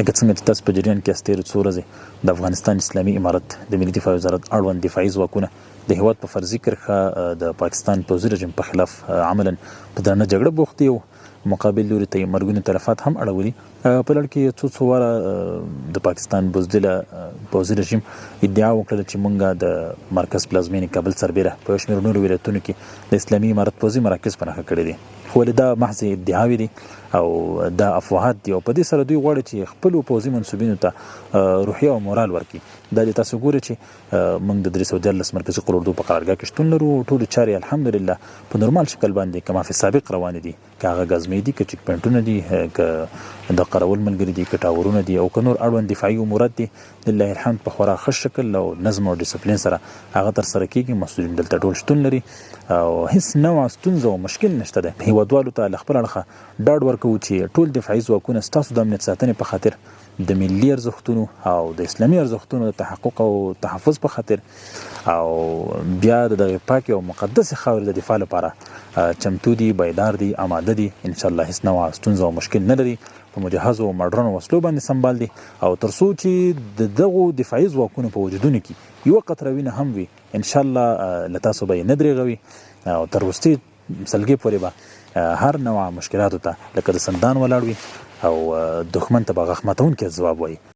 لکه څنګه چې تاسو په جریان کې استیر څو ورځې د افغانستان اسلامي امارت د ملي دفاع وزارت اړوند دفاعي ځواکونه د هیواد په فرضي کرښه د پاکستان پوځي رژیم په خلاف عملا په درنه جګړه بوخت دي، مقابل لوري ته یې مرګوني تلفات هم اړولي. په لړ کې څو واره د پاکستان بزدله پوځي رژیم ادعا وکړه چې موږ د مرکز پلازمینې کابل سربیره په یو شمېر نورو ولایتونو کې د اسلامي امارت پوځي مراکز په نښه کړي دي، خو دا محض ادعاوې دي او دا افواهات دي، او په دې سره دوی غواړي چې خپلو پوځي منصوبینو ته روحیه او مورال ورکړي. دا چې تاسو ګورئ چې موږ د 314 مرکزي قراردو په قرارګاه کې شتون لرو، ټولې چارې الحمدلله په نورمال شکل باندې کما فی سابق روانې دي، که هغه ګزمې دي، که چیک پوینټونه دي، که د قرول ملګري دي، که ټاورونه دي، او که نور اړوند دفاعي امورات دي، لله الحمد په خورا ښه شکل او نظم او ډیسپلین سره هغه ترسره کیږي. مسؤلین دلته ټول شتون لري او هیڅ نوع ستونزه او مشکل نشته ده. هیوادوالو ته له خپل اړخه ډاډ ورکوو چې ټول دفاعي ځواکونه ستاسو د امنیت ساتنې په خاطر، د ملي ارزښتونو او د اسلامي ارزښتونو د تحقق او تحفظ په خاطر او بیا د دغه پاکې او مقدسې خاورې د دفاع لپاره چمتو دي، بیدار دي، آماده دي. انشاءالله هیڅ نوع ستونزه او مشکل نه لري، په مجهزو او مډرنو وسلو باندې سمبال دي، او تر څو چې د دغو دفاعي ځواکونو په وجودونو کې یوه قطره وینه هم وي، انشاءالله له تاسو به یې نه درېغوي او تر وروستي سلګۍ پورې به هر نوع مشکلاتو ته لکه د سندان ولاړ وي او دښمن ته به غخ ماتونکی ځواب وایي.